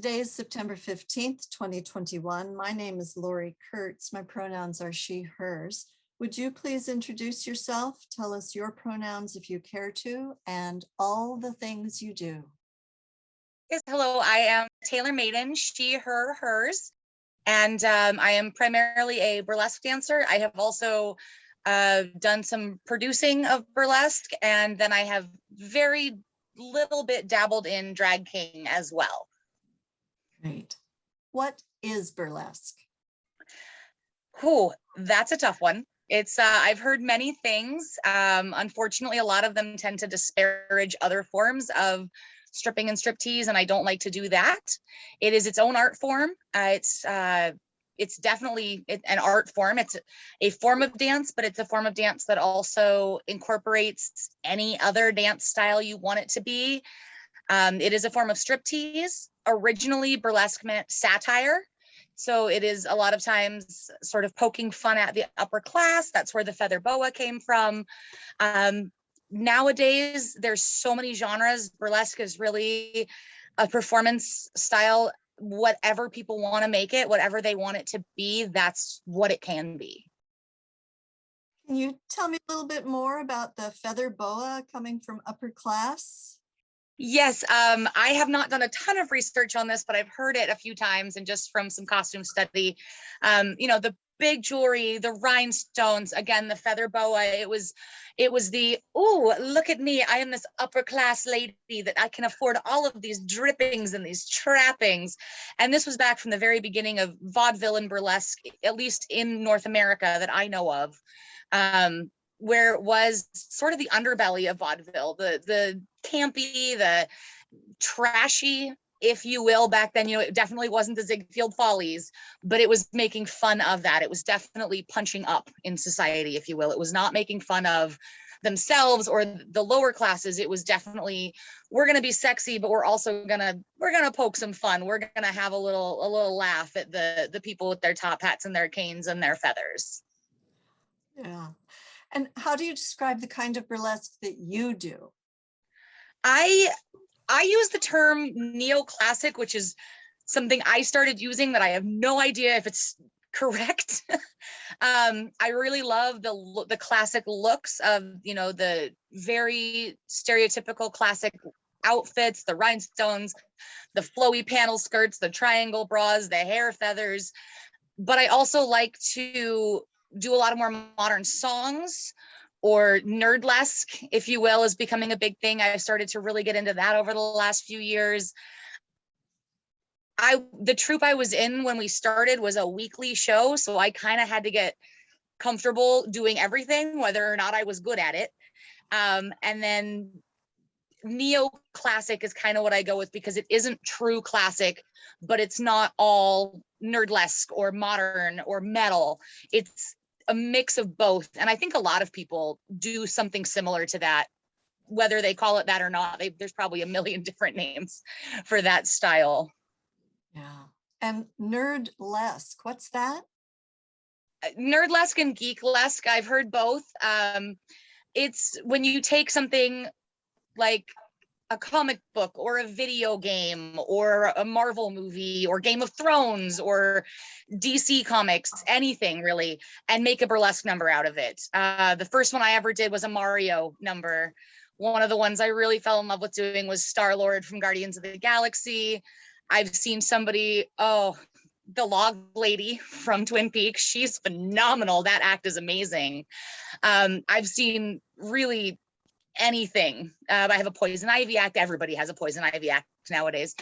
Today is September 15th, 2021. My name is Lori Kurtz. My pronouns are she, hers. Would you please introduce yourself? Tell us your pronouns if you care to, and all the things you do. Yes, hello, I am Taylor Maiden, she, her, hers, and I am primarily a burlesque dancer. I have also done some producing of burlesque, and then I have very little bit dabbled in drag king as well. Great. What is burlesque? Oh, that's a tough one. It's I've heard many things. Unfortunately, a lot of them tend to disparage other forms of stripping and striptease, and I don't like to do that. It is its own art form. It's definitely an art form. It's a form of dance, but it's a form of dance that also incorporates any other dance style you want it to be. It is a form of striptease. Originally, burlesque meant satire. So it is a lot of times sort of poking fun at the upper class. That's where the feather boa came from. Nowadays, there's so many genres. Burlesque is really a performance style. Whatever people want to make it, whatever they want it to be, that's what it can be. Can you tell me a little bit more about the feather boa coming from upper class? Yes, I have not done a ton of research on this, but I've heard it a few times, and just from some costume study, the big jewelry, the rhinestones, again, the feather boa, it was the, oh, look at me, I am this upper class lady that I can afford all of these drippings and these trappings. And this was back from the very beginning of vaudeville and burlesque, at least in North America that I know of. Where it was sort of the underbelly of vaudeville, the campy, the trashy, if you will. Back then, it definitely wasn't the Ziegfeld Follies, but it was making fun of that. It was definitely punching up in society, if you will. It was not making fun of themselves or the lower classes. It was definitely, we're going to be sexy, but we're also we're gonna poke some fun. We're gonna have a little laugh at the people with their top hats and their canes and their feathers. Yeah. And how do you describe the kind of burlesque that you do? I use the term neoclassic, which is something I started using that I have no idea if it's correct. I really love the classic looks of, the very stereotypical classic outfits, the rhinestones, the flowy panel skirts, the triangle bras, the hair feathers. But I also like to do a lot of more modern songs, or nerdlesque, if you will, is becoming a big thing. I started to really get into that over the last few years. The troupe I was in when we started was a weekly show, so I kind of had to get comfortable doing everything, whether or not I was good at it. And then neoclassic is kind of what I go with, because it isn't true classic, but it's not all nerdlesque or modern or metal. It's a mix of both. And I think a lot of people do something similar to that, whether they call it that or not. There's probably a million different names for that style. Yeah. And nerdlesque, what's that? Nerdlesque and geeklesque, I've heard both. It's when you take something like a comic book or a video game or a Marvel movie or Game of Thrones or DC comics, anything really, and make a burlesque number out of it. The first one I ever did was a Mario number. One of the ones I really fell in love with doing was Star-Lord from Guardians of the Galaxy. I've seen somebody, the log lady from Twin Peaks, she's phenomenal. That act is amazing. I've seen really anything. I have a poison ivy act. Everybody has a poison ivy act nowadays.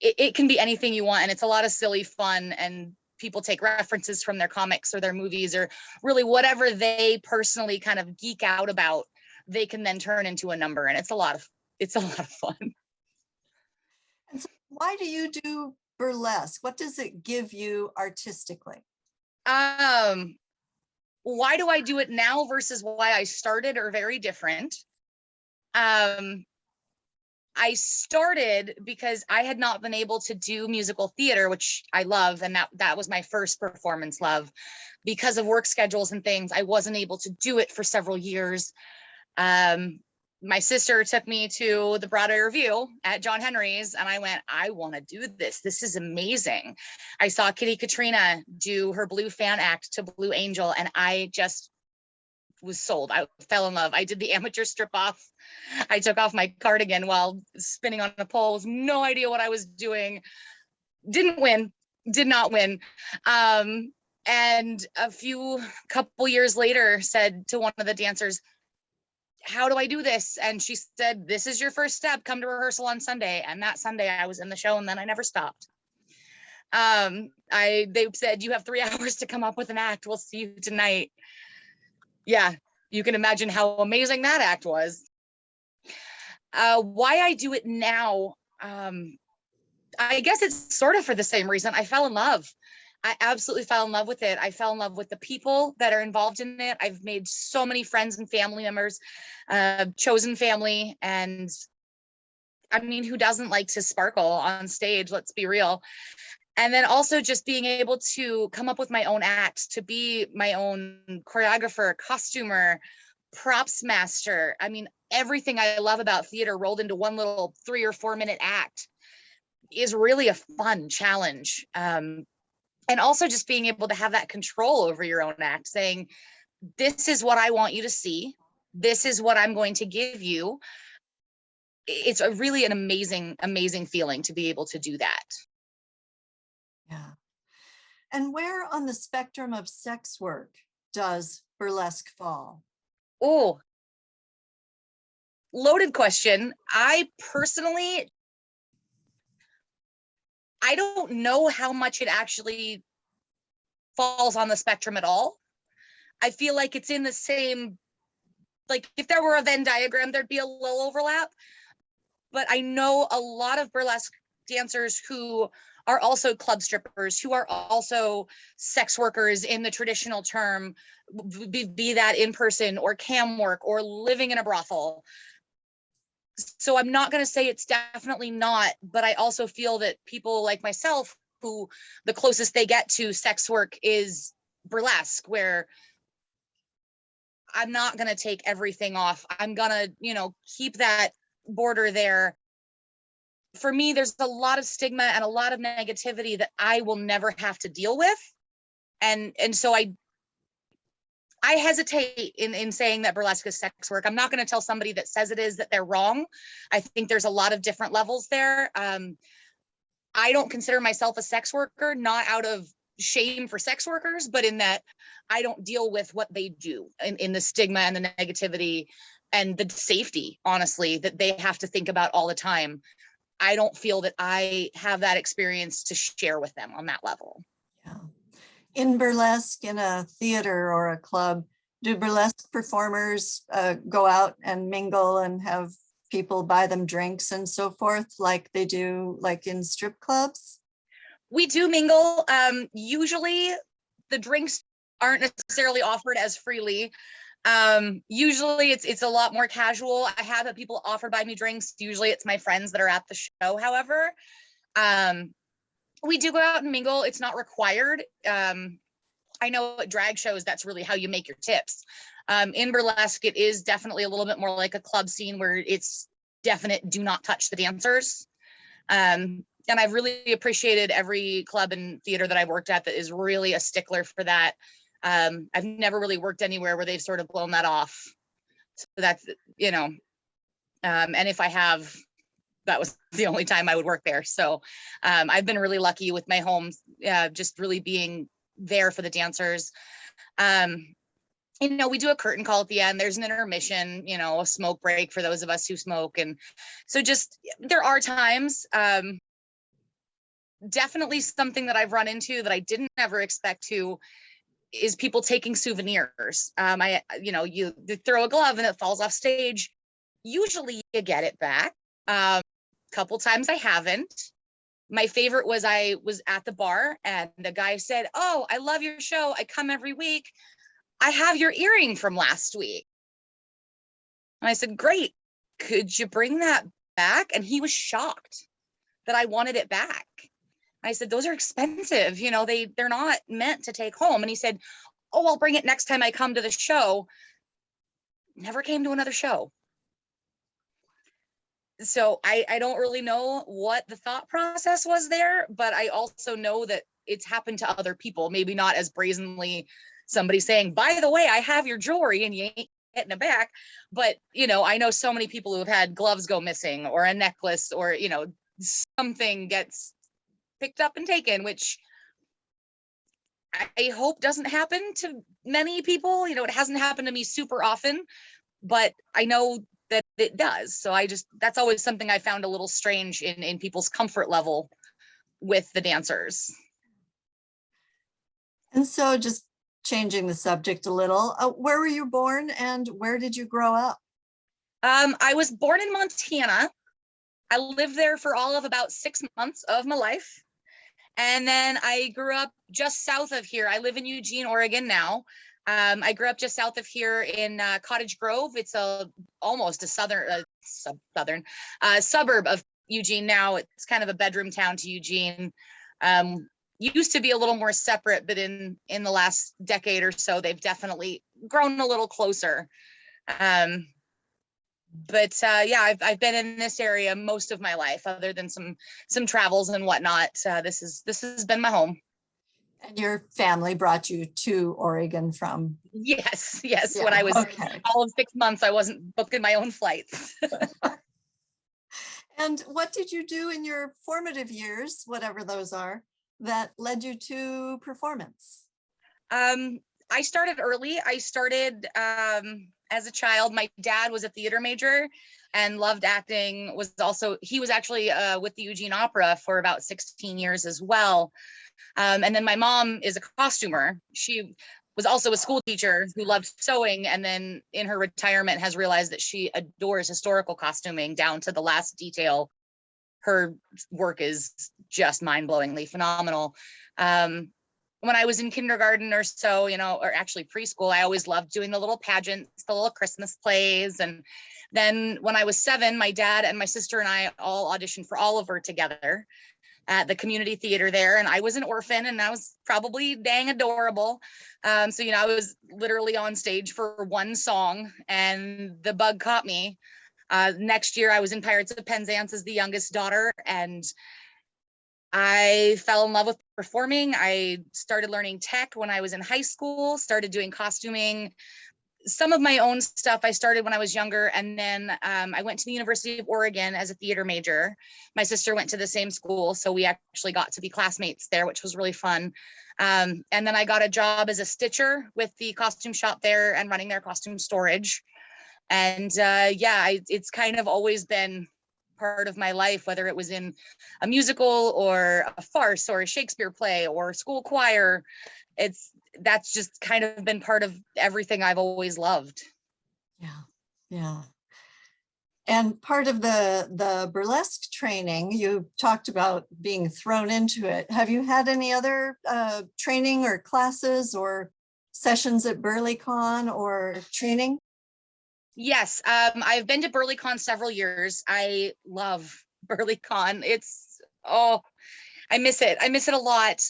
It can be anything you want, and it's a lot of silly fun, and people take references from their comics or their movies, or really whatever they personally kind of geek out about, they can then turn into a number, and it's a lot of fun. And so why do you do burlesque? What does it give you artistically? Why do I do it now versus why I started are very different. I started because I had not been able to do musical theater, which I love, and that was my first performance love. Because of work schedules and things, I wasn't able to do it for several years. my sister took me to the Broadway Revue at John Henry's, and I went, I want to do this. This is amazing. I saw Kitty Katrina do her Blue fan act to Blue Angel, and I just was sold. I fell in love. I did the amateur strip off. I took off my cardigan while spinning on a pole with no idea what I was doing. Didn't win, did not win. And couple years later said to one of the dancers, how do I do this? And she said, this is your first step. Come to rehearsal on Sunday. And that Sunday I was in the show, and then I never stopped. They said, you have 3 hours to come up with an act. We'll see you tonight. Yeah, you can imagine how amazing that act was. Why I do it now, I guess it's sort of for the same reason. I fell in love. I absolutely fell in love with it. I fell in love with the people that are involved in it. I've made so many friends and family members, chosen family. And I mean, who doesn't like to sparkle on stage? Let's be real. And then also just being able to come up with my own act, to be my own choreographer, costumer, props master. I mean, everything I love about theater rolled into one little 3 or 4 minute act is really a fun challenge. And also just being able to have that control over your own act, saying, this is what I want you to see. This is what I'm going to give you. It's a really an amazing, amazing feeling to be able to do that. Yeah. And where on the spectrum of sex work does burlesque fall? Oh, loaded question. I personally, I don't know how much it actually falls on the spectrum at all. I feel like it's in the same, like if there were a Venn diagram, there'd be a little overlap. But I know a lot of burlesque dancers who are also club strippers, who are also sex workers in the traditional term, be that in person or cam work or living in a brothel. So I'm not going to say it's definitely not, but I also feel that people like myself, who the closest they get to sex work is burlesque, where I'm not going to take everything off. I'm going to, keep that border there. For me, there's a lot of stigma and a lot of negativity that I will never have to deal with. And so I hesitate in saying that burlesque is sex work. I'm not going to tell somebody that says it is that they're wrong. I think there's a lot of different levels there. I don't consider myself a sex worker, not out of shame for sex workers, but in that I don't deal with what they do in the stigma and the negativity and the safety, honestly, that they have to think about all the time. I don't feel that I have that experience to share with them on that level. Yeah. In burlesque, in a theater or a club, do burlesque performers go out and mingle and have people buy them drinks and so forth, like they do like in strip clubs? We do mingle. Usually the drinks aren't necessarily offered as freely. Usually it's a lot more casual. I have people offer buy me drinks. Usually it's my friends that are at the show. However, we do go out and mingle. It's not required. I know at drag shows, that's really how you make your tips. In burlesque, it is definitely a little bit more like a club scene where it's definite do not touch the dancers. And I've really appreciated every club and theater that I've worked at that is really a stickler for that. I've never really worked anywhere where they've sort of blown that off. So that's, and if I have, that was the only time I would work there. So I've been really lucky with my homes, just really being there for the dancers. We do a curtain call at the end. There's an intermission, a smoke break for those of us who smoke. And so just, there are times, definitely something that I've run into that I didn't ever expect to is people taking souvenirs. You throw a glove and it falls off stage. Usually you get it back. Couple times I haven't. My favorite was I was at the bar and the guy said, "Oh, I love your show. I come every week. I have your earring from last week." And I said, "Great. Could you bring that back?" And he was shocked that I wanted it back. I said, "Those are expensive. They're not meant to take home." And he said, "Oh, I'll bring it next time I come to the show." Never came to another show. So I don't really know what the thought process was there, but I also know that it's happened to other people, maybe not as brazenly somebody saying, by the way, I have your jewelry and you ain't getting it back. But, I know so many people who have had gloves go missing or a necklace or, something gets picked up and taken, which I hope doesn't happen to many people. It hasn't happened to me super often, but I know that it does. So that's always something I found a little strange in people's comfort level with the dancers. And so just changing the subject a little, where were you born and where did you grow up? I was born in Montana. I lived there for all of about 6 months of my life. And then I grew up just south of here. I live in Eugene, Oregon now. I grew up just south of here in Cottage Grove. It's almost a southern suburb of Eugene now. It's kind of a bedroom town to Eugene. Used to be a little more separate, but in the last decade or so, they've definitely grown a little closer. But I've been in this area most of my life, other than some travels and whatnot. This has been my home. And your family brought you to Oregon from? Yes. Yeah, when I was all of 6 months, I wasn't booking my own flights. And what did you do in your formative years, whatever those are, that led you to performance? I started early. I started as a child. My dad was a theater major and loved acting. He was actually with the Eugene Opera for about 16 years as well. And then my mom is a costumer. She was also a school teacher who loved sewing, and then in her retirement has realized that she adores historical costuming down to the last detail. Her work is just mind-blowingly phenomenal. When I was in kindergarten or so, or actually preschool, I always loved doing the little pageants, the little Christmas plays. And then when I was 7, my dad and my sister and I all auditioned for Oliver together at the community theater there. And I was an orphan and I was probably dang adorable. So, I was literally on stage for one song and the bug caught me. Next year I was in Pirates of Penzance as the youngest daughter, and I fell in love with performing. I started learning tech when I was in high school, started doing costuming. Some of my own stuff I started when I was younger, and then I went to the University of Oregon as a theater major. My sister went to the same school, so we actually got to be classmates there, which was really fun. And then I got a job as a stitcher with the costume shop there and running their costume storage. And it's kind of always been part of my life, whether it was in a musical or a farce or a Shakespeare play or school choir. That's just kind of been part of everything I've always loved. Yeah. And part of the burlesque training, you talked about being thrown into it. Have you had any other training or classes or sessions at BurleyCon or training? Yes, I've been to BurleyCon several years. I love BurleyCon. I miss it. I miss it a lot.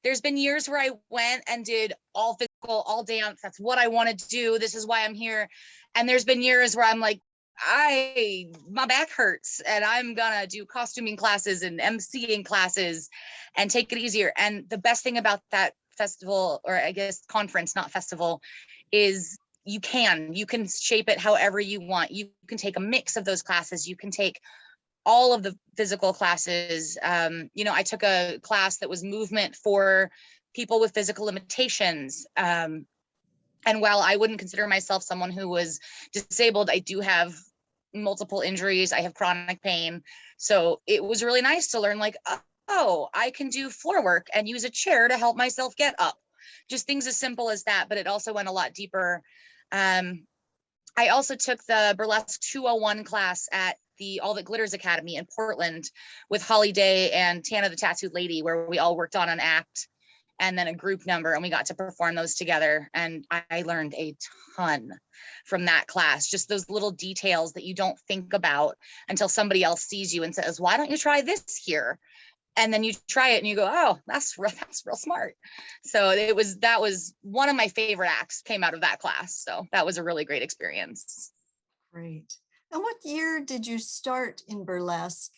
There's been years where I went and did all physical, all dance. That's what I want to do. This is why I'm here. And there's been years where I'm like, my back hurts and I'm gonna do costuming classes and emceeing classes and take it easier. And the best thing about that festival, or I guess conference, not festival, is you can shape it however you want. You can take a mix of those classes. You can take all of the physical classes. I took a class that was movement for people with physical limitations. And while I wouldn't consider myself someone who was disabled, I do have multiple injuries. I have chronic pain. So it was really nice to learn, like, oh, I can do floor work and use a chair to help myself get up. Just things as simple as that, but it also went a lot deeper. I also took the Burlesque 201 class at the All That Glitters Academy in Portland with Holly Day and Tana the Tattooed Lady, where we all worked on an act and then a group number, and we got to perform those together. And I learned a ton from that class, just those little details that you don't think about until somebody else sees you and says, why don't you try this here? And then you try it and you go, oh, that's real smart. So that was one of my favorite acts came out of that class. So that was a really great experience. Great. And what year did you start in burlesque?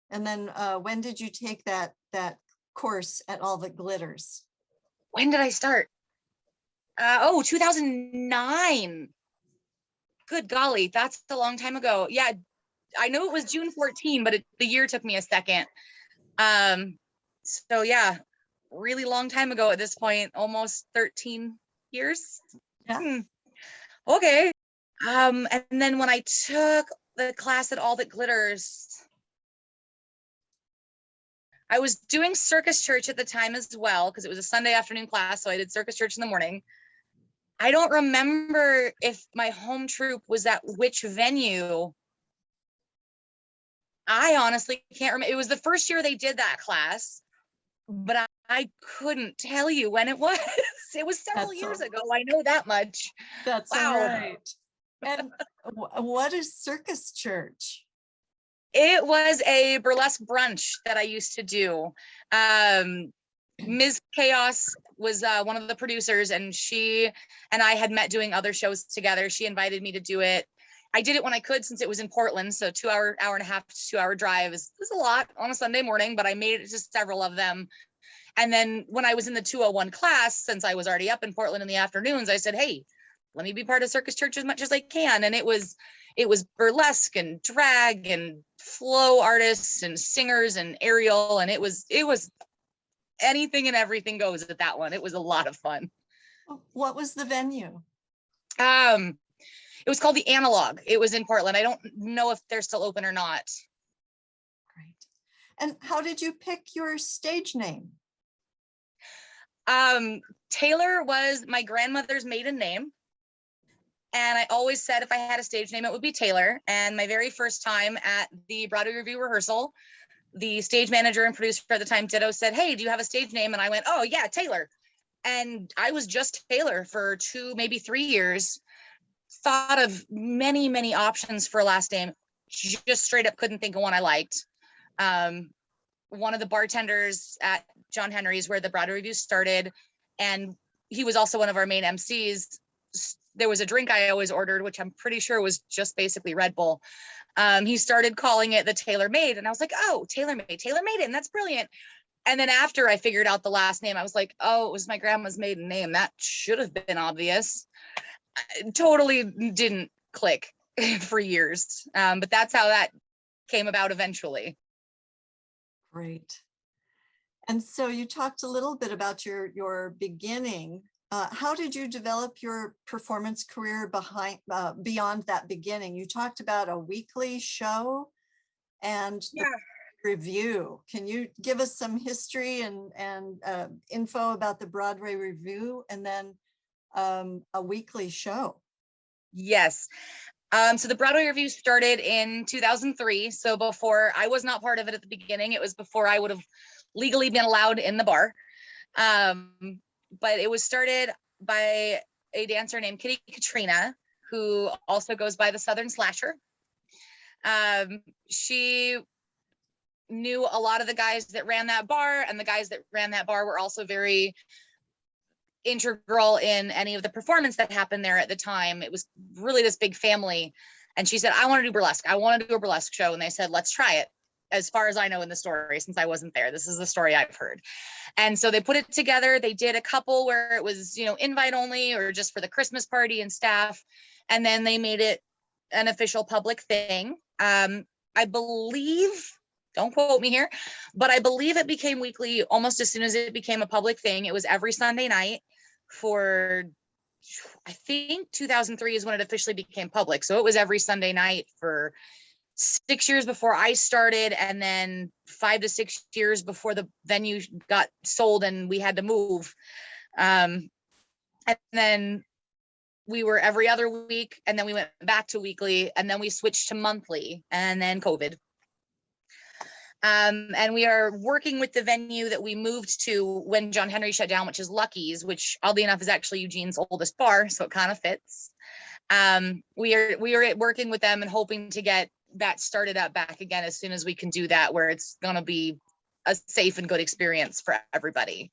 And then when did you take that course at All That Glitters? When did I start? 2009. Good golly, that's a long time ago. Yeah, I know it was June 14, but the year took me a second. So yeah, really long time ago at this point, almost 13 years. Yeah. Okay. And then when I took the class at All That Glitters, I was doing circus church at the time as well, because it was a Sunday afternoon class. So I did circus church in the morning. I don't remember if my home troupe was at which venue. I honestly can't remember. It was the first year they did that class, but I couldn't tell you when it was. It was several years ago. I know that much. That's Wow. all right. And what is circus church? It was a burlesque brunch that I used to do. Ms. Chaos was one of the producers, and she and I had met doing other shows together. She invited me to do it. I did it when I could, since it was in Portland. So hour and a half to 2 hour drive is a lot on a Sunday morning, but I made it to several of them. And then when I was in the 201 class, since I was already up in Portland in the afternoons, I said, hey, let me be part of circus church as much as I can. And it was burlesque and drag and flow artists and singers and aerial. And it was anything and everything goes at that one. It was a lot of fun. What was the venue? It was called the Analog. It was in Portland. I don't know if they're still open or not. Great. And how did you pick your stage name? Taylor was my grandmother's maiden name. And I always said if I had a stage name, it would be Taylor. And my very first time at the Broadway Revue rehearsal, the stage manager and producer at the time, Ditto, said, hey, do you have a stage name? And I went, oh yeah, Taylor. And I was just Taylor for 2, maybe 3 years. Thought of many, many options for a last name. Just straight up couldn't think of one I liked. One of the bartenders at John Henry's, where the Broadway Revue started, and he was also one of our main MCs. There was a drink I always ordered, which I'm pretty sure was just basically Red Bull. He started calling it the Taylor Made, and I was like, oh, Taylor Maiden, that's brilliant. And then after I figured out the last name, I was like, oh, it was my grandma's maiden name. That should have been obvious. It totally didn't click for years. But that's how that came about eventually. Great. And so you talked a little bit about your beginning. How did you develop your performance career beyond that beginning? You talked about a weekly show and the Revue. Can you give us some history and info about the Broadway Revue and then a weekly show? Yes. So the Broadway Revue started in 2003. So before, I was not part of it at the beginning. It was before I would have legally been allowed in the bar. But it was started by a dancer named Kitty Katrina, who also goes by the Southern Slasher. She knew a lot of the guys that ran that bar, and the guys that ran that bar were also very integral in any of the performance that happened there at the time. It was really this big family. And she said, I want to do burlesque. I want to do a burlesque show. And they said, let's try it. As far as I know in the story, since I wasn't there, this is the story I've heard. And so they put it together. They did a couple where it was, invite only or just for the Christmas party and staff. And then they made it an official public thing. I believe, don't quote me here, but I believe it became weekly almost as soon as it became a public thing. It was every Sunday night for, I think 2003 is when it officially became public. So it was every Sunday night for 6 years before I started, and then 5 to 6 years before the venue got sold and we had to move. And then we were every other week, and then we went back to weekly, and then we switched to monthly, and then COVID. And we are working with the venue that we moved to when John Henry shut down, which is Lucky's, which oddly enough is actually Eugene's oldest bar, so it kind of fits. We are working with them and hoping to get that started up back again as soon as we can do that, where it's going to be a safe and good experience for everybody.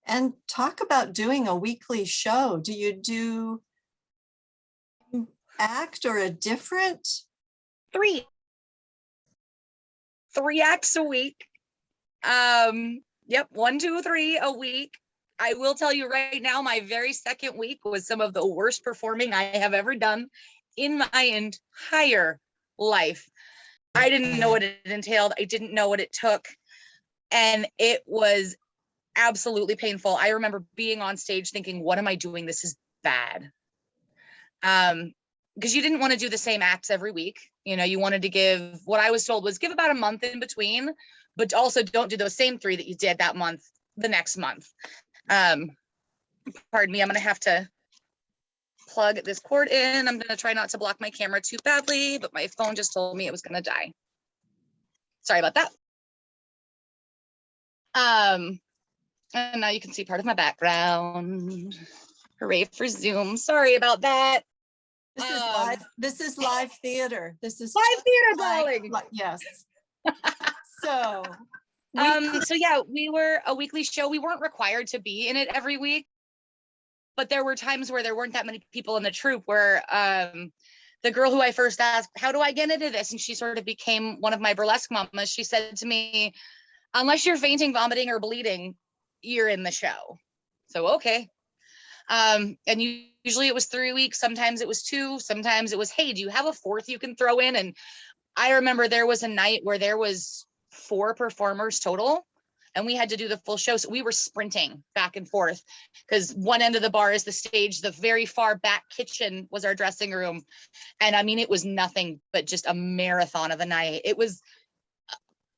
And talk about doing a weekly show. Do you do act or a different? Three acts a week. Yep, 1, 2, 3 a week. I will tell you right now, my very second week was some of the worst performing I have ever done in my entire life. I didn't know what it entailed. I didn't know what it took. And it was absolutely painful. I remember being on stage thinking, what am I doing? This is bad. Because you didn't want to do the same acts every week. You know, you wanted to give, what I was told was give about a month in between, but also don't do those same 3 that you did that month, the next month. Pardon me, I'm going to have to plug this cord in. I'm going to try not to block my camera too badly, but my phone just told me it was going to die. Sorry about that. And now you can see part of my background. Hooray for Zoom. Sorry about that. This is live. This is live theater. This is live theater, darling. Yes. So yeah, we were a weekly show. We weren't required to be in it every week, but there were times where there weren't that many people in the troupe where the girl who I first asked, how do I get into this? And she sort of became one of my burlesque mamas. She said to me, unless you're fainting, vomiting, or bleeding, you're in the show. So, okay. And usually it was 3 weeks. Sometimes it was 2. Sometimes it was, hey, do you have a 4th you can throw in? And I remember there was a night where there was 4 performers total, and we had to do the full show. So we were sprinting back and forth because one end of the bar is the stage. The very far back kitchen was our dressing room. And I mean, it was nothing but just a marathon of a night. It was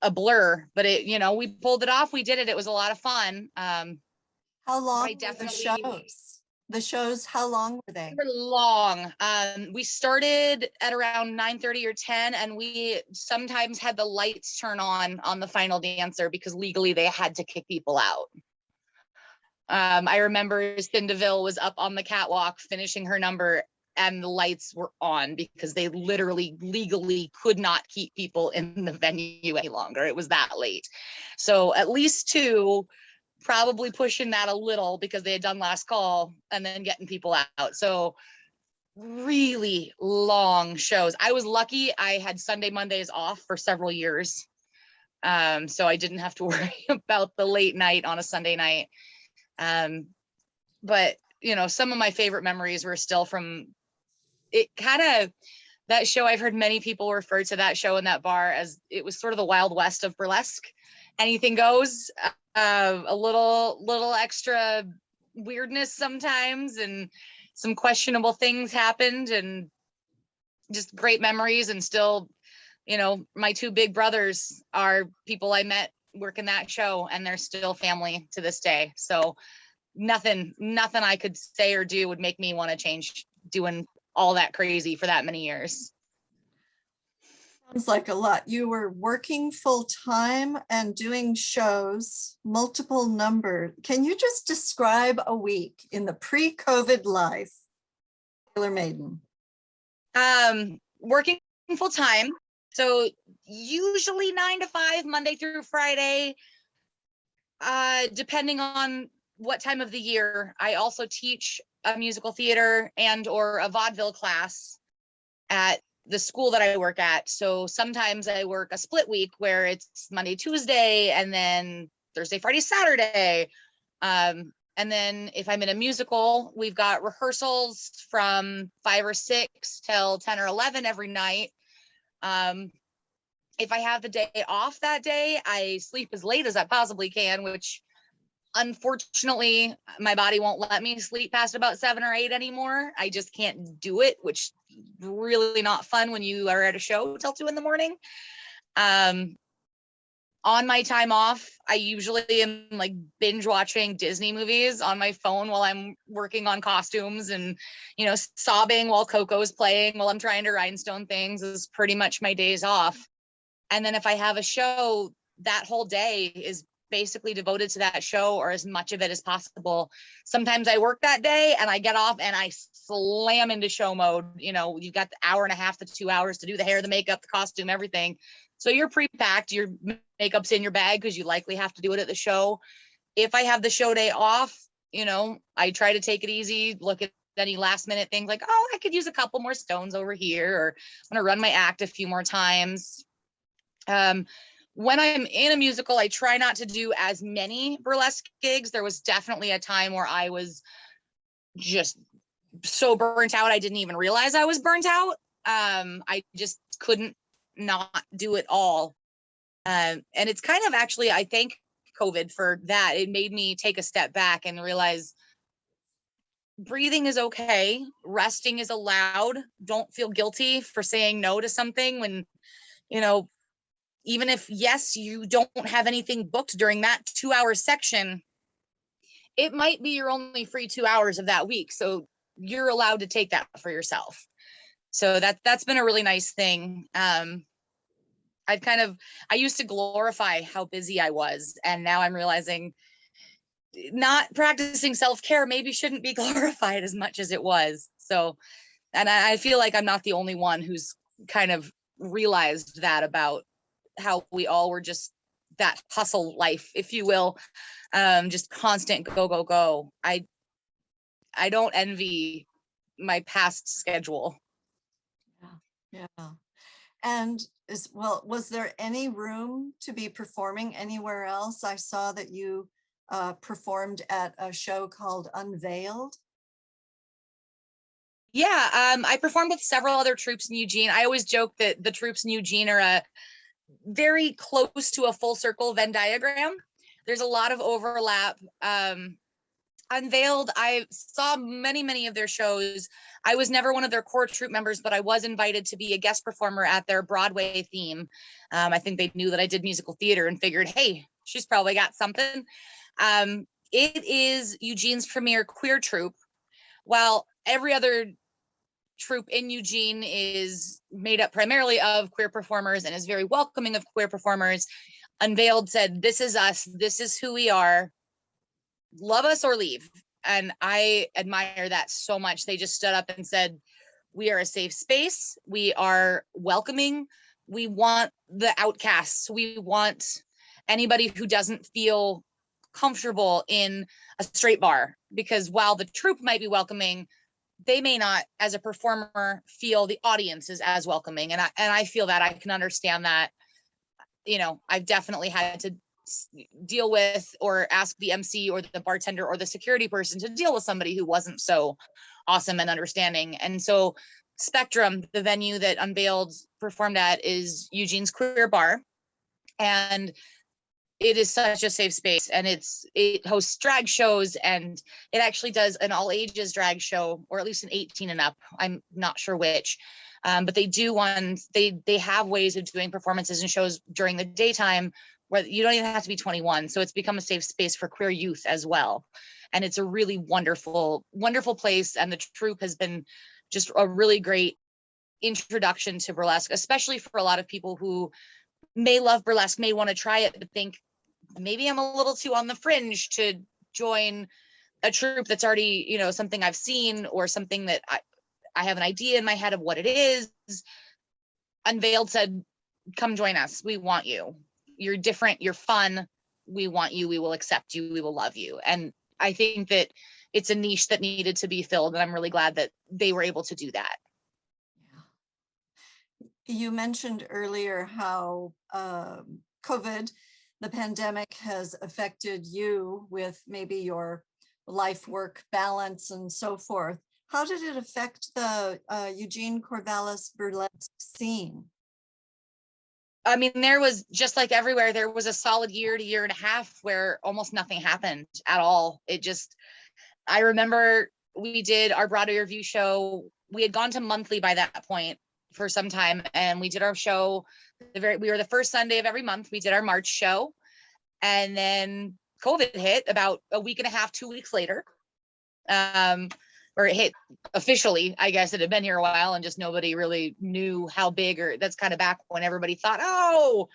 a blur, but it, you know, we pulled it off. We did it. It was a lot of fun. how long were the shows? The shows, how long were they? They were long. We started at around 9:30 or 10, and we sometimes had the lights turn on the final dancer because legally they had to kick people out. I remember Cindy DeVille was up on the catwalk finishing her number, and the lights were on because they literally legally could not keep people in the venue any longer. It was that late. So at least 2, probably pushing that a little because they had done last call and then getting people out. So really long shows. I was lucky I had Sunday, Mondays off for several years. So I didn't have to worry about the late night on a Sunday night. But you know, some of my favorite memories were still from it. That show, I've heard many people refer to that show in that bar as it was sort of the Wild West of burlesque. Anything goes. A little extra weirdness sometimes, and some questionable things happened, and just great memories. And still, you know, my 2 big brothers are people I met working that show, and they're still family to this day. So nothing I could say or do would make me want to change doing all that crazy for that many years. Sounds like a lot. You were working full time and doing shows, multiple numbers. Can you just describe a week in the pre-COVID life, Taylor Maiden? Working full time. So usually 9 to 5, Monday through Friday, depending on what time of the year. I also teach a musical theater and or a vaudeville class at the school that I work at. So sometimes I work a split week where it's Monday, Tuesday, and then Thursday, Friday, Saturday. And then if I'm in a musical, we've got rehearsals from 5 or 6 till 10 or 11 every night. If I have the day off that day, I sleep as late as I possibly can, which unfortunately my body won't let me sleep past about 7 or 8 anymore. I just can't do it, which really not fun when you are at a show till 2 in the morning. On my time off, I usually am like binge watching Disney movies on my phone while I'm working on costumes, and, you know, sobbing while Coco's playing while I'm trying to rhinestone things is pretty much my days off. And then if I have a show, that whole day is basically devoted to that show, or as much of it as possible. Sometimes I work that day and I get off and I slam into show mode. You know, you've got the hour and a half to 2 hours to do the hair, the makeup, the costume, everything. So you're pre-packed, your makeup's in your bag because you likely have to do it at the show. If I have the show day off, you know, I try to take it easy, look at any last minute things like, oh, I could use a couple more stones over here, or I'm gonna run my act a few more times. When I'm in a musical, I try not to do as many burlesque gigs. There was definitely a time where I was just so burnt out, I didn't even realize I was burnt out. I just couldn't not do it all. And it's kind of actually, I thank COVID for that. It made me take a step back and realize breathing is okay. Resting is allowed. Don't feel guilty for saying no to something when, you know, even if, yes, you don't have anything booked during that 2-hour section, it might be your only free 2 hours of that week. So you're allowed to take that for yourself. So that's been a really nice thing. I used to glorify how busy I was, and now I'm realizing not practicing self-care maybe shouldn't be glorified as much as it was. So, and I feel like I'm not the only one who's kind of realized that about how we all were just that hustle life, if you will, just constant go, go, go. I don't envy my past schedule. Yeah. Yeah. And was there any room to be performing anywhere else? I saw that you performed at a show called Unveiled. Yeah, I performed with several other troupes in Eugene. I always joke that the troupes in Eugene are very close to a full circle Venn diagram. There's a lot of overlap. Unveiled, I saw many of their shows. I was never one of their core troupe members, but I was invited to be a guest performer at their Broadway theme. I think they knew that I did musical theater and figured, hey, she's probably got something. It is Eugene's premier queer troupe. While every other troupe in Eugene is made up primarily of queer performers and is very welcoming of queer performers, Unveiled said, this is us, this is who we are, love us or leave. And I admire that so much. They just stood up and said, we are a safe space, we are welcoming, we want the outcasts, we want anybody who doesn't feel comfortable in a straight bar, because while the troupe might be welcoming, they may not, as a performer, feel the audience is as welcoming. And I feel that. I can understand that. You know, I've definitely had to deal with or ask the MC or the bartender or the security person to deal with somebody who wasn't so awesome and understanding. And so Spectrum, the venue that Unveiled performed at, is Eugene's queer bar. And it is such a safe space, and it hosts drag shows, and it actually does an all ages drag show, or at least an 18 and up. I'm not sure which, but they do ones. They have ways of doing performances and shows during the daytime where you don't even have to be 21. So it's become a safe space for queer youth as well, and it's a really wonderful place. And the troupe has been just a really great introduction to burlesque, especially for a lot of people who may love burlesque, may want to try it, but think maybe I'm a little too on the fringe to join a troupe that's already, you know, something I've seen, or something that I have an idea in my head of what it is. Unveiled said, come join us. We want you. You're different. You're fun. We want you. We will accept you. We will love you. And I think that it's a niche that needed to be filled. And I'm really glad that they were able to do that. You mentioned earlier how COVID, the pandemic, has affected you with maybe your life-work balance and so forth. How did it affect the Eugene Corvallis burlesque scene? I mean, there was, just like everywhere, there was a solid year to year and a half where almost nothing happened at all. I remember we did our Broadway Revue show. We had gone to monthly by that point for some time, and we did our show we were the first Sunday of every month. We did our March show, and then COVID hit about a week and a half, 2 weeks later, or it hit officially. I guess it had been here a while and just nobody really knew how big, or that's kind of back when everybody thought, oh,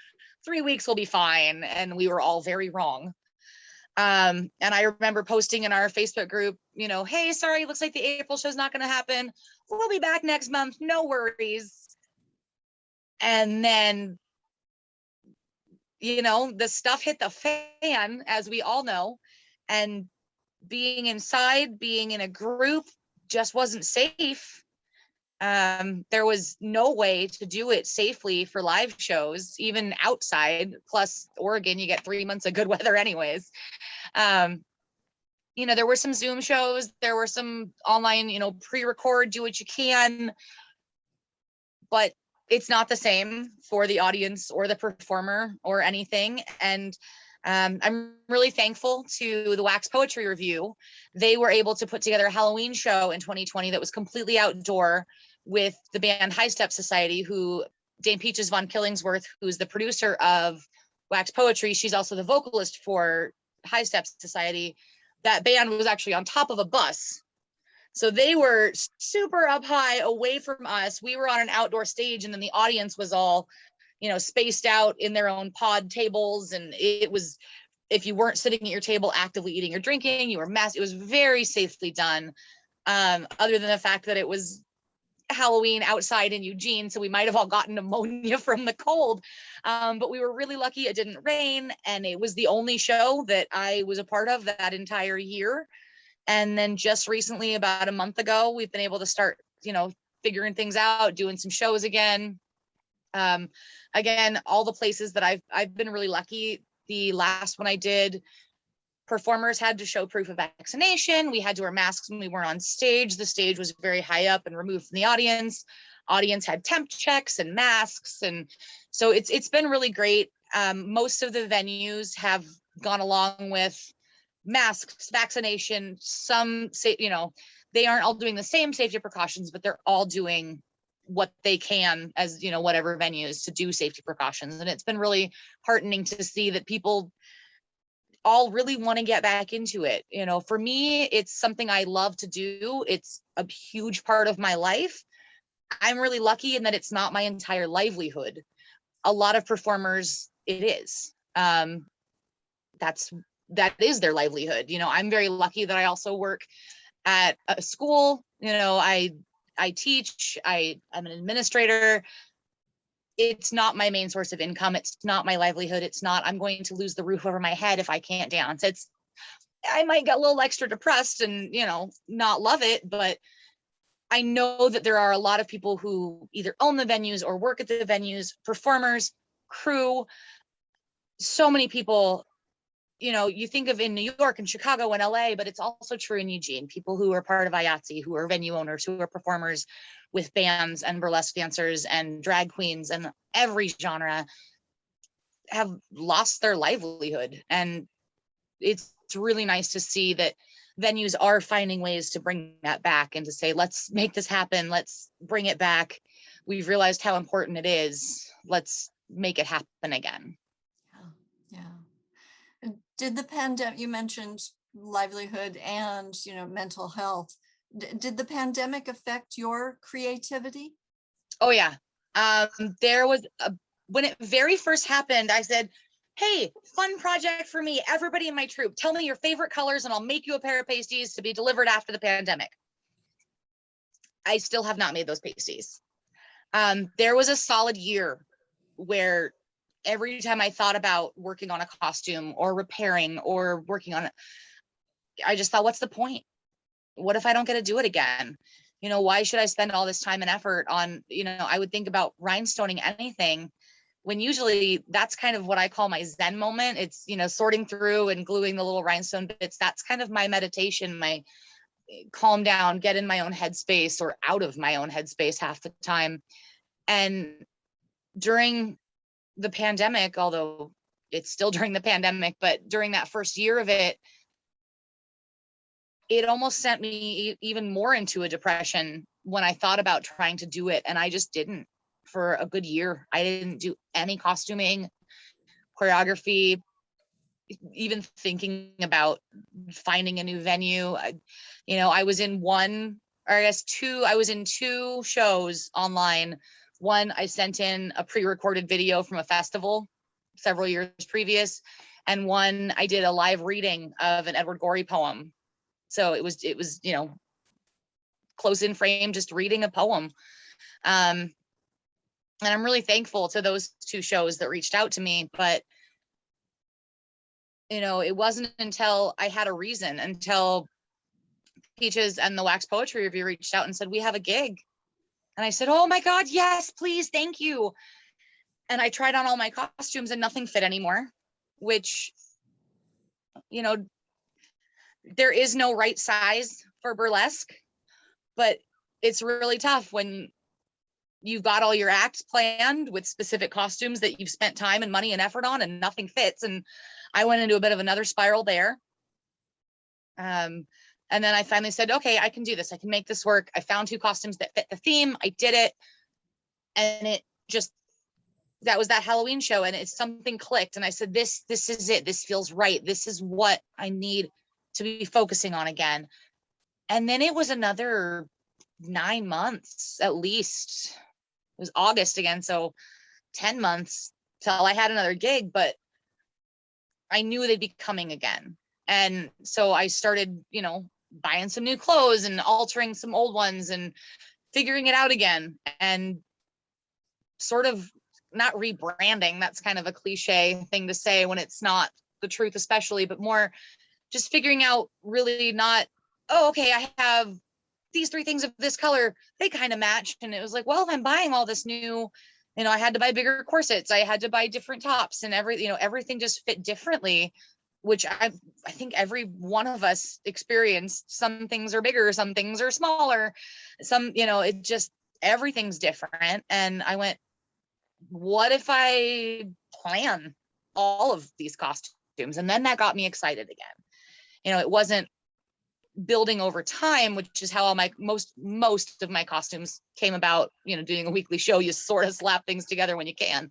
3 weeks will be fine, and we were all very wrong. And I remember posting in our Facebook group, you know, hey, sorry, looks like the April show's not going to happen. We'll be back next month. No worries. And then, you know, the stuff hit the fan, as we all know, and being inside, being in a group, just wasn't safe. There was no way to do it safely for live shows, even outside. Plus Oregon, you get 3 months of good weather anyways. You know, there were some Zoom shows, there were some online, you know, pre-record, do what you can, but it's not the same for the audience or the performer or anything. And I'm really thankful to the Wax Poetry Revue. They were able to put together a Halloween show in 2020 that was completely outdoor with the band High Step Society, who Dame Peaches von Killingsworth, who's the producer of Wax Poetry, she's also the vocalist for High Step Society. That band was actually on top of a bus. So they were super up high away from us. We were on an outdoor stage, and then the audience was all, you know, spaced out in their own pod tables. And it was, if you weren't sitting at your table actively eating or drinking, you were masked. It was very safely done. Other than the fact that it was Halloween outside in Eugene, so we might have all gotten pneumonia from the cold. But we were really lucky it didn't rain, and it was the only show that I was a part of that entire year. And then just recently, about a month ago, we've been able to start, you know, figuring things out, doing some shows again. Again, all the places that I've been really lucky. The last one I did, performers had to show proof of vaccination. We had to wear masks when we weren't on stage. The stage was very high up and removed from the audience. Audience had temp checks and masks. And so it's been really great. Most of the venues have gone along with masks, vaccination, some say, you know, they aren't all doing the same safety precautions, but they're all doing what they can as, you know, whatever venues to do safety precautions. And it's been really heartening to see that people all really want to get back into it. You know, for me, it's something I love to do. It's a huge part of my life. I'm really lucky in that it's not my entire livelihood. A lot of performers, it is. That is their livelihood. You know, I'm very lucky that I also work at a school. You know, I teach, I'm an administrator. It's not my main source of income. It's not my livelihood. It's not, I'm going to lose the roof over my head if I can't dance. I might get a little extra depressed and, you know, not love it, but I know that there are a lot of people who either own the venues or work at the venues, performers, crew, so many people. You know, you think of in New York and Chicago and LA, but it's also true in Eugene. People who are part of IATSE, who are venue owners, who are performers with bands and burlesque dancers and drag queens and every genre, have lost their livelihood. And it's really nice to see that venues are finding ways to bring that back and to say, let's make this happen. Let's bring it back. We've realized how important it is. Let's make it happen again. Yeah. Did the pandemic, you mentioned livelihood and, you know, mental health. Did the pandemic affect your creativity? Oh yeah. There was when it very first happened, I said, hey, fun project for me. Everybody in my troupe, tell me your favorite colors and I'll make you a pair of pasties to be delivered after the pandemic. I still have not made those pasties. There was a solid year where every time I thought about working on a costume or repairing or working on it, I just thought, what's the point? What if I don't get to do it again? You know, why should I spend all this time and effort on, you know, I would think about rhinestoning anything when usually that's kind of what I call my Zen moment. It's, you know, sorting through and gluing the little rhinestone bits. That's kind of my meditation, my calm down, get in my own headspace or out of my own headspace half the time. And during the pandemic, although it's still during the pandemic, but during that first year of it, it almost sent me even more into a depression when I thought about trying to do it. And I just didn't for a good year. I didn't do any costuming, choreography, even thinking about finding a new venue. You know, I was in two shows online. One, I sent in a pre-recorded video from a festival several years previous. And one, I did a live reading of an Edward Gorey poem. So it was, you know, close in frame, just reading a poem. And I'm really thankful to those two shows that reached out to me, but you know, it wasn't until I had a reason, until Peaches and the Wax Poetry Review reached out and said, we have a gig. And I said, oh my God, yes, please, thank you. And I tried on all my costumes and nothing fit anymore, which, you know, there is no right size for burlesque, but it's really tough when you've got all your acts planned with specific costumes that you've spent time and money and effort on and nothing fits. And I went into a bit of another spiral there. And then I finally said, okay, I can do this. I can make this work. I found 2 costumes that fit the theme. I did it. And it just, that was that Halloween show. And it's something clicked. And I said, this is it. This feels right. This is what I need to be focusing on again. And then it was another 9 months, at least. It was August again. So 10 months till I had another gig, but I knew they'd be coming again. And so I started, you know, buying some new clothes and altering some old ones and figuring it out again, and sort of not rebranding. That's kind of a cliche thing to say when it's not the truth, especially, but more just figuring out really not, oh, okay, I have these 3 things of this color, they kind of match. And it was like, well, if I'm buying all this new, you know, I had to buy bigger corsets, I had to buy different tops, and everything just fit differently, which I think every one of us experienced. Some things are bigger, some things are smaller, some, you know, it just, everything's different. And I went, what if I plan all of these costumes? And then that got me excited again. You know, it wasn't building over time, which is how all my most of my costumes came about. You know, doing a weekly show, you sort of slap things together when you can.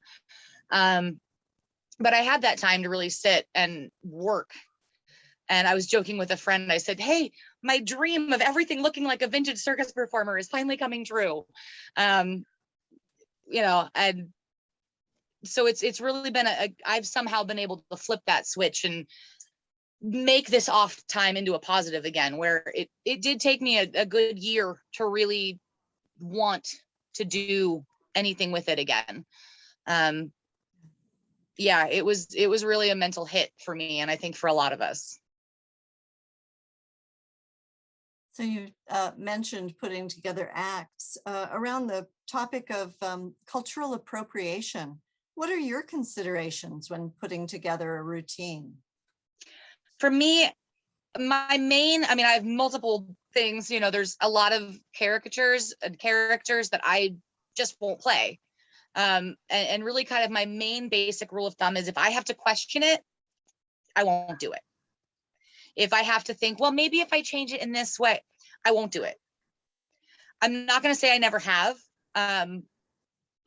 But I had that time to really sit and work. And I was joking with a friend. I said, hey, my dream of everything looking like a vintage circus performer is finally coming true. You know, and so it's really been I've somehow been able to flip that switch and make this off time into a positive again, where it did take me a good year to really want to do anything with it again. Yeah, it was really a mental hit for me, and I think for a lot of us. So you mentioned putting together acts around the topic of cultural appropriation. What are your considerations when putting together a routine? For me, my main, I mean, I have multiple things, you know, there's a lot of caricatures and characters that I just won't play. And really kind of my main basic rule of thumb is if I have to question it, I won't do it. If I have to think, well, maybe if I change it in this way, I won't do it. I'm not going to say I never have.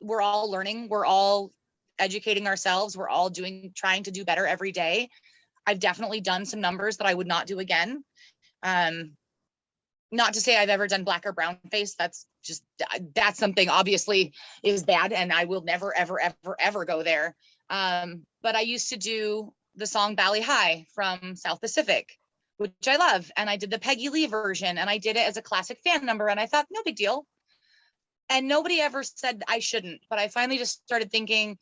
We're all learning. We're all educating ourselves. We're all trying to do better every day. I've definitely done some numbers that I would not do again. Not to say I've ever done black or brown face. That's something obviously is bad, and I will never, ever, ever, ever go there. But I used to do the song Bali High from South Pacific, which I love. And I did the Peggy Lee version, and I did it as a classic fan number. And I thought, no big deal. And nobody ever said I shouldn't, but I finally just started thinking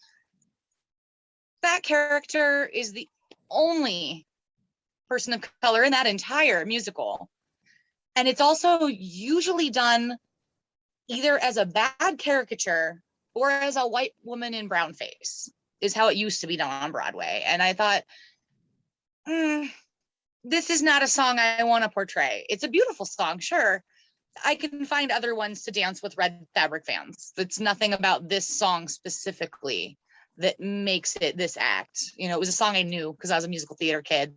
that character is the only person of color in that entire musical. And it's also usually done either as a bad caricature or as a white woman in brown face, is how it used to be done on Broadway. And I thought, this is not a song I want to portray. It's a beautiful song, sure. I can find other ones to dance with red fabric fans. It's nothing about this song specifically that makes it this act. You know, it was a song I knew because I was a musical theater kid.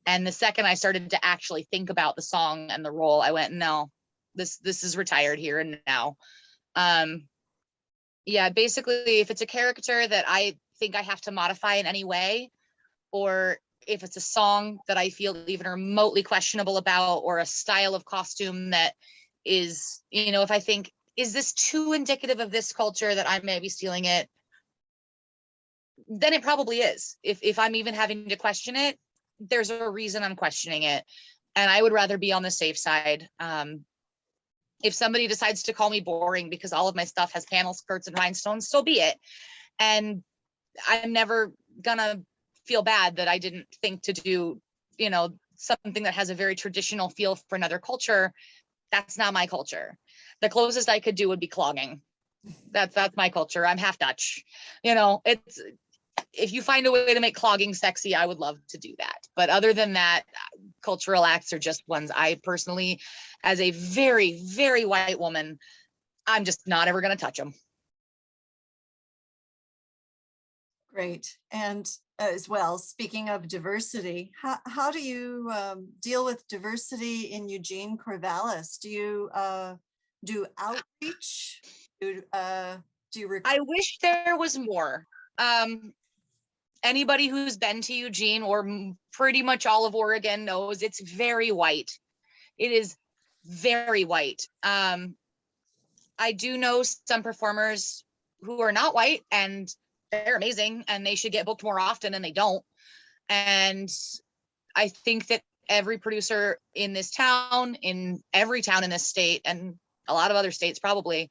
And the second I started to actually think about the song and the role, I went, no, this is retired here and now. Yeah, basically, if it's a caricature that I think I have to modify in any way, or if it's a song that I feel even remotely questionable about, or a style of costume that is, you know, if I think, is this too indicative of this culture that I may be stealing it? Then it probably is. If I'm even having to question it, there's a reason I'm questioning it. And I would rather be on the safe side. If somebody decides to call me boring because all of my stuff has panel skirts and rhinestones, so be it. And I'm never gonna feel bad that I didn't think to do, you know, something that has a very traditional feel for another culture. That's not my culture. The closest I could do would be clogging. That's my culture. I'm half Dutch. It's, if you find a way to make clogging sexy, I would love to do that. But other than that, cultural acts are just ones I personally, as a very, very white woman, I'm just not ever going to touch them. Great. And as well, speaking of diversity, how do you deal with diversity in Eugene, Corvallis? Do you do outreach? Do you I wish there was more. Anybody who's been to Eugene or pretty much all of Oregon knows it's very white. It is very white. I do know some performers who are not white and they're amazing and they should get booked more often, and they don't. And I think that every producer in this town, in every town in this state, and a lot of other states probably,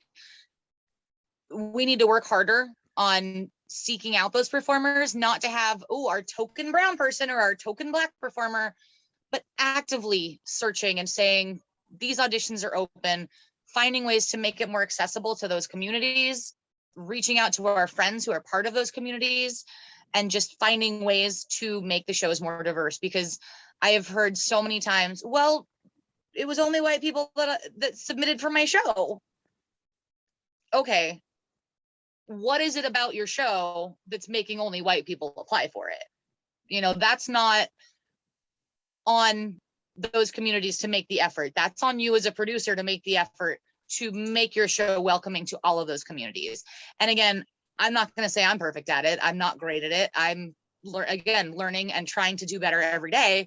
we need to work harder on seeking out those performers, not to have, oh, our token brown person or our token black performer, but actively searching and saying, these auditions are open, finding ways to make it more accessible to those communities, reaching out to our friends who are part of those communities, and just finding ways to make the shows more diverse. Because I have heard so many times, well, it was only white people that submitted for my show. Okay, what is it about your show that's making only white people apply for it? That's not on those communities to make the effort. That's on you as a producer to make the effort to make your show welcoming to all of those communities. And again, I'm not going to say I'm perfect at it. I'm not great at it. I'm learning and trying to do better every day.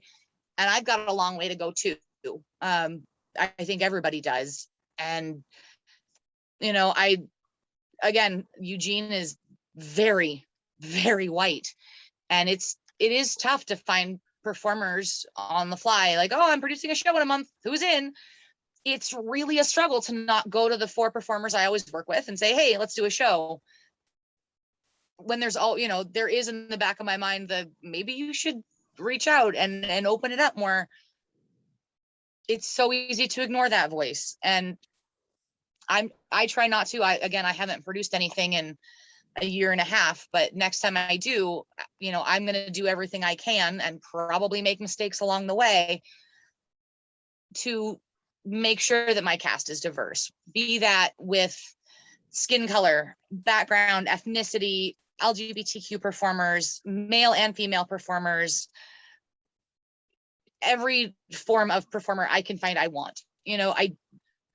And I've got a long way to go too. I think everybody does. And, Eugene is very, very white. And it is tough to find performers on the fly. Like, oh, I'm producing a show in a month. Who's in? It's really a struggle to not go to the 4 performers I always work with and say, hey, let's do a show. When there's there is in the back of my mind maybe you should reach out and open it up more. It's so easy to ignore that voice. And I try not to. I haven't produced anything in a year and a half, but next time I do, I'm going to do everything I can and probably make mistakes along the way to make sure that my cast is diverse, be that with skin color, background, ethnicity, LGBTQ performers, male and female performers, every form of performer I can find I want.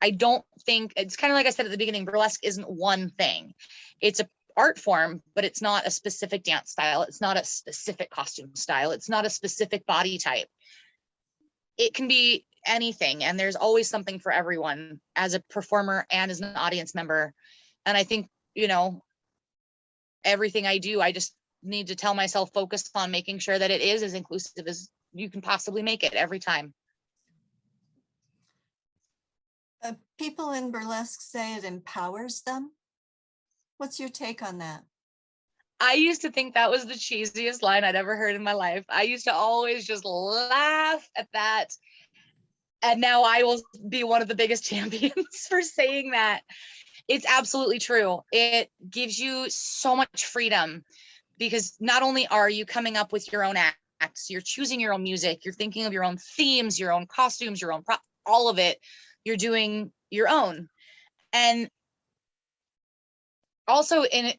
I don't think, it's kind of like I said at the beginning, burlesque isn't one thing. It's a art form, but it's not a specific dance style. It's not a specific costume style. It's not a specific body type. It can be anything. And there's always something for everyone as a performer and as an audience member. And I think, everything I do, I just need to tell myself, focus on making sure that it is as inclusive as you can possibly make it every time. People in burlesque say it empowers them. What's your take on that? I used to think that was the cheesiest line I'd ever heard in my life. I used to always just laugh at that. And now I will be one of the biggest champions for saying that. It's absolutely true. It gives you so much freedom because not only are you coming up with your own acts, you're choosing your own music, you're thinking of your own themes, your own costumes, your own all of it. You're doing your own. And also in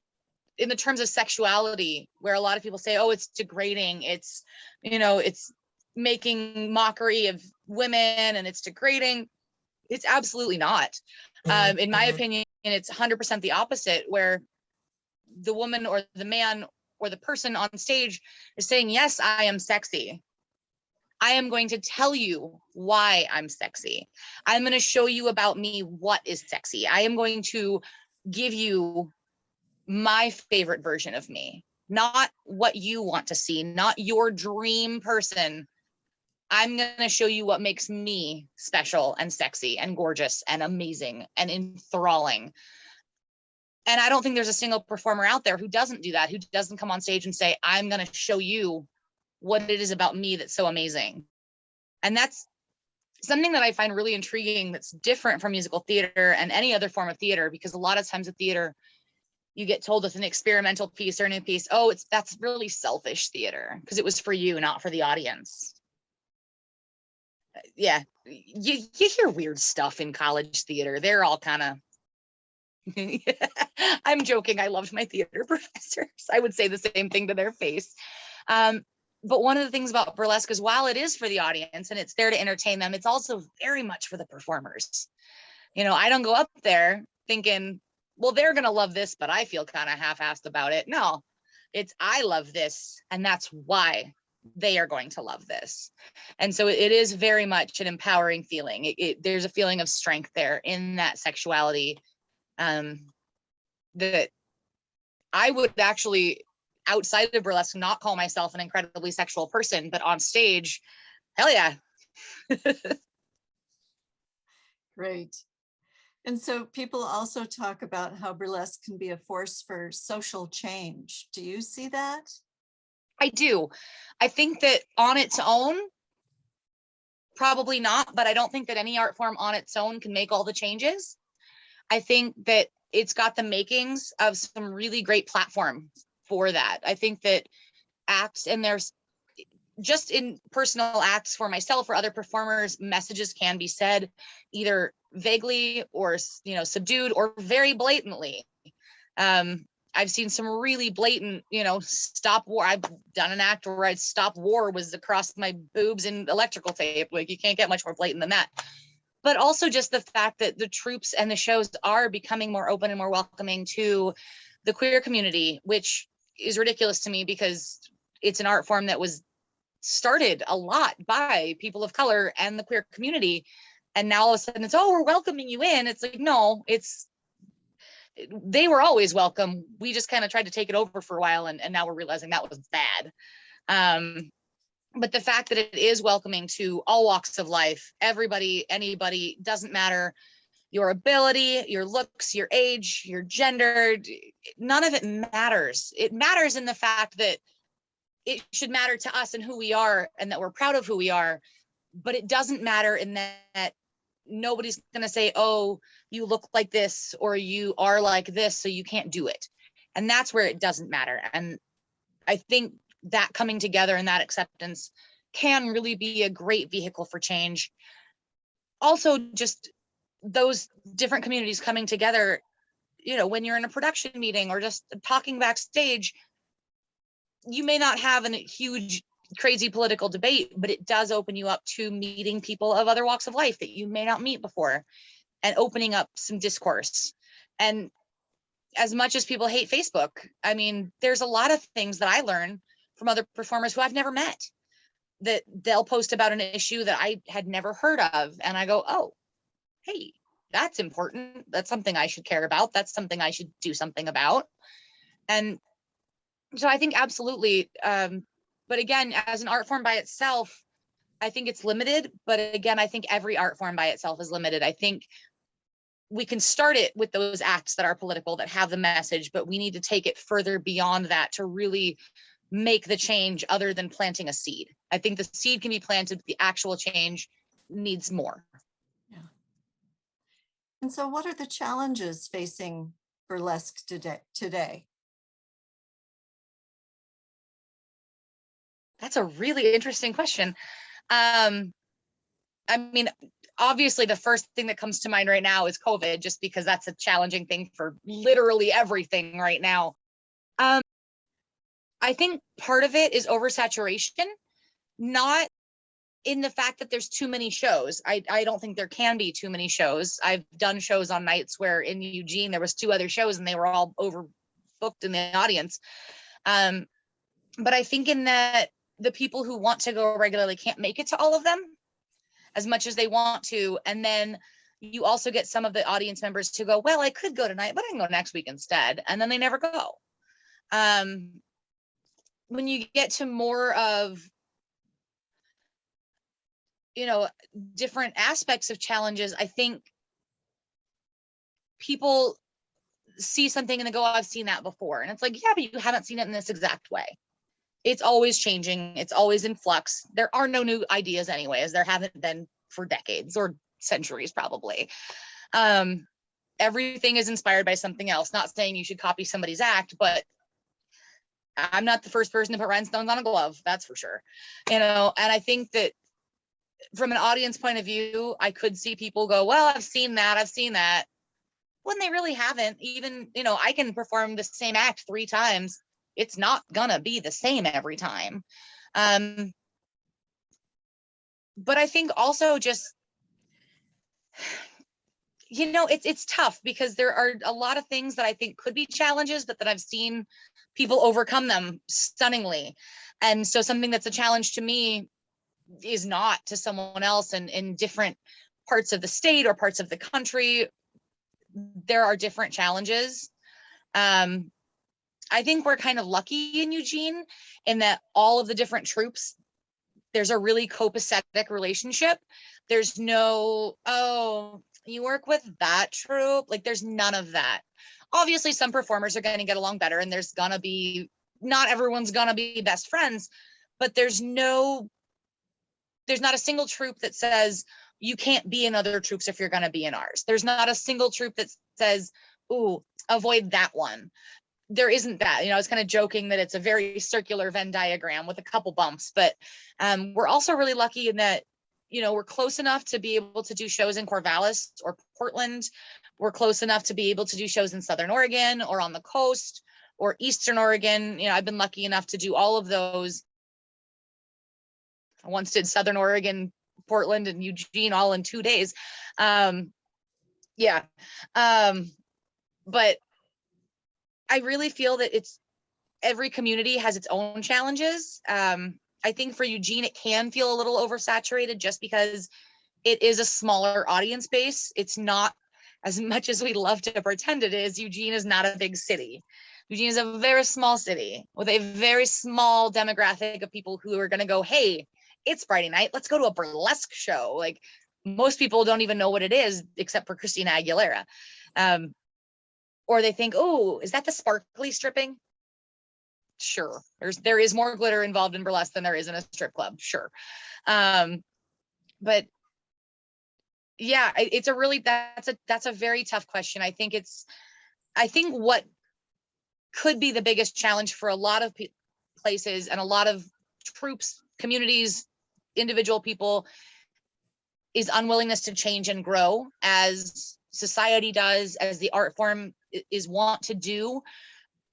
the terms of sexuality, where a lot of people say, oh, it's degrading, it's making mockery of women and it's degrading. It's absolutely not. In my opinion, it's 100% the opposite, where the woman or the man or the person on stage is saying, yes, I am sexy. I am going to tell you why I'm sexy. I'm going to show you about me what is sexy. I am going to give you my favorite version of me, not what you want to see, not your dream person. I'm going to show you what makes me special and sexy and gorgeous and amazing and enthralling. And I don't think there's a single performer out there who doesn't do that, who doesn't come on stage and say, I'm going to show you what it is about me that's so amazing. And that's something that I find really intriguing, that's different from musical theater and any other form of theater, because a lot of times with theater, you get told with an experimental piece or a new piece, oh, that's really selfish theater because it was for you, not for the audience. Yeah, you hear weird stuff in college theater. They're all kind of, I'm joking. I loved my theater professors. I would say the same thing to their face. But one of the things about burlesque is, while it is for the audience and it's there to entertain them, it's also very much for the performers. I don't go up there thinking, well, they're going to love this, but I feel kind of half-assed about it. No, it's, I love this, and that's why they are going to love this. And so it is very much an empowering feeling. There's a feeling of strength there in that sexuality, that I would actually, outside of burlesque, not call myself an incredibly sexual person, but on stage, hell yeah. Great. And so people also talk about how burlesque can be a force for social change. Do you see that? I do. I think that on its own, probably not, but I don't think that any art form on its own can make all the changes. I think that it's got the makings of some really great platforms for that. I think that acts, and there's just in personal acts for myself or other performers, messages can be said either vaguely or, subdued, or very blatantly. I've seen some really blatant, stop war. I've done an act where I'd stop war was across my boobs in electrical tape. Like, you can't get much more blatant than that. But also just the fact that the troupes and the shows are becoming more open and more welcoming to the queer community, which is ridiculous to me because it's an art form that was started a lot by people of color and the queer community. And now all of a sudden it's, oh, we're welcoming you in. It's like, no, they were always welcome. We just kind of tried to take it over for a while. And now we're realizing that was bad. But the fact that it is welcoming to all walks of life, everybody, anybody, doesn't matter your ability, your looks, your age, your gender, none of it matters. It matters in the fact that it should matter to us and who we are, and that we're proud of who we are. But it doesn't matter in that nobody's going to say, oh, you look like this or you are like this, so you can't do it. And that's where it doesn't matter. And I think that coming together and that acceptance can really be a great vehicle for change. Also, just those different communities coming together, when you're in a production meeting or just talking backstage, you may not have a huge, crazy political debate, but it does open you up to meeting people of other walks of life that you may not meet before, and opening up some discourse. And as much as people hate Facebook, I mean, there's a lot of things that I learn from other performers who I've never met, that they'll post about an issue that I had never heard of. And I go, oh, hey, that's important. That's something I should care about. That's something I should do something about. And so I think absolutely. But again, as an art form by itself, I think it's limited. But again, I think every art form by itself is limited. I think we can start it with those acts that are political, that have the message, but we need to take it further beyond that to really make the change, other than planting a seed. I think the seed can be planted, but the actual change needs more. Yeah. And so what are the challenges facing burlesque today? That's a really interesting question. I mean, obviously the first thing that comes to mind right now is COVID, just because that's a challenging thing for literally everything right now. I think part of it is oversaturation, not in the fact that there's too many shows. I don't think there can be too many shows. I've done shows on nights where in Eugene there was 2 other shows and they were all overbooked in the audience. But I think in that the people who want to go regularly can't make it to all of them as much as they want to. And then you also get some of the audience members to go, well, I could go tonight, but I can go next week instead. And then they never go. When you get to more of, different aspects of challenges, I think people see something and they go, oh, I've seen that before. And it's like, yeah, but you haven't seen it in this exact way. It's always changing. It's always in flux. There are no new ideas anyways. There haven't been for decades or centuries probably. Everything is inspired by something else. Not saying you should copy somebody's act, but I'm not the first person to put rhinestones on a glove, that's for sure. And I think that from an audience point of view, I could see people go, well, I've seen that, when they really haven't. Even, I can perform the same act 3 times. It's not gonna be the same every time. But I think also just, it's tough because there are a lot of things that I think could be challenges, but that I've seen people overcome them stunningly. And so something that's a challenge to me is not to someone else, and in different parts of the state or parts of the country, there are different challenges. I think we're kind of lucky in Eugene in that all of the different troupes, there's a really copacetic relationship. There's no, oh, you work with that troupe. Like, there's none of that. Obviously, some performers are going to get along better, and there's going to be, not everyone's going to be best friends, but there's not a single troupe that says you can't be in other troupes if you're going to be in ours. There's not a single troupe that says, ooh, avoid that one. There isn't that. I was kind of joking that it's a very circular Venn diagram with a couple bumps, but we're also really lucky in that, we're close enough to be able to do shows in Corvallis or Portland. We're close enough to be able to do shows in Southern Oregon or on the coast or Eastern Oregon. I've been lucky enough to do all of those. I once did Southern Oregon, Portland, and Eugene all in 2 days. But I really feel that every community has its own challenges. I think for Eugene, it can feel a little oversaturated just because it is a smaller audience base. It's not, as much as we love to pretend it is, Eugene is not a big city. Eugene is a very small city with a very small demographic of people who are going to go, hey, it's Friday night, let's go to a burlesque show. Like, most people don't even know what it is except for Christina Aguilera. Or they think, oh, is that the sparkly stripping? Sure. There is more glitter involved in burlesque than there is in a strip club. Sure. But yeah, that's a very tough question. I think what could be the biggest challenge for a lot of places and a lot of troupes, communities, individual people is unwillingness to change and grow as society does, as the art form is wont to do.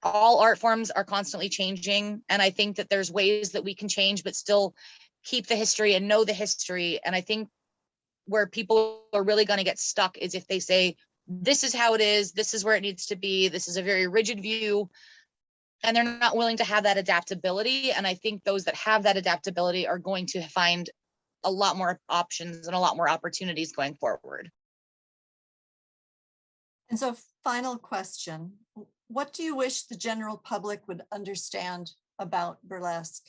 All art forms are constantly changing. And I think that there's ways that we can change, but still keep the history and know the history. And I think where people are really going to get stuck is if they say, this is how it is, this is where it needs to be, this is a very rigid view, and they're not willing to have that adaptability. And I think those that have that adaptability are going to find a lot more options and a lot more opportunities going forward. And so, final question, what do you wish the general public would understand about burlesque?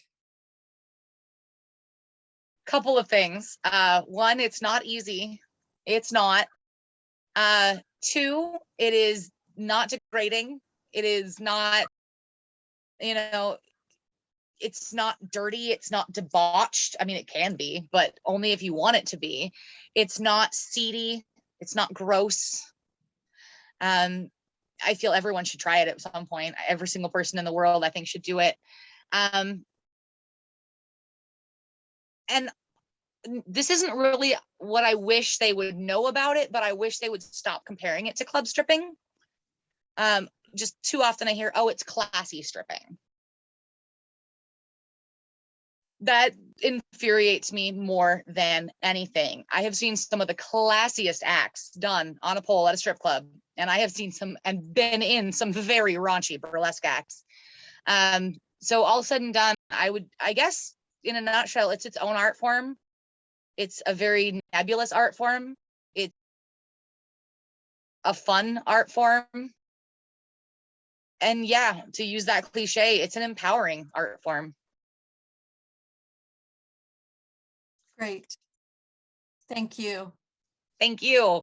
Couple of things. One, it's not easy. It's not. 2, it is not degrading. It is not, it's not dirty. It's not debauched. I mean, it can be, but only if you want it to be. It's not seedy. It's not gross. I feel everyone should try it at some point. Every single person in the world, I think, should do it. And this isn't really what I wish they would know about it, but I wish they would stop comparing it to club stripping. Just too often I hear, oh, it's classy stripping. That infuriates me more than anything. I have seen some of the classiest acts done on a pole at a strip club, and I have seen some and been in some very raunchy burlesque acts. So all said and done, I guess in a nutshell, it's its own art form. It's a very nebulous art form. It's a fun art form. And yeah, to use that cliche, it's an empowering art form. Great. Thank you. Thank you.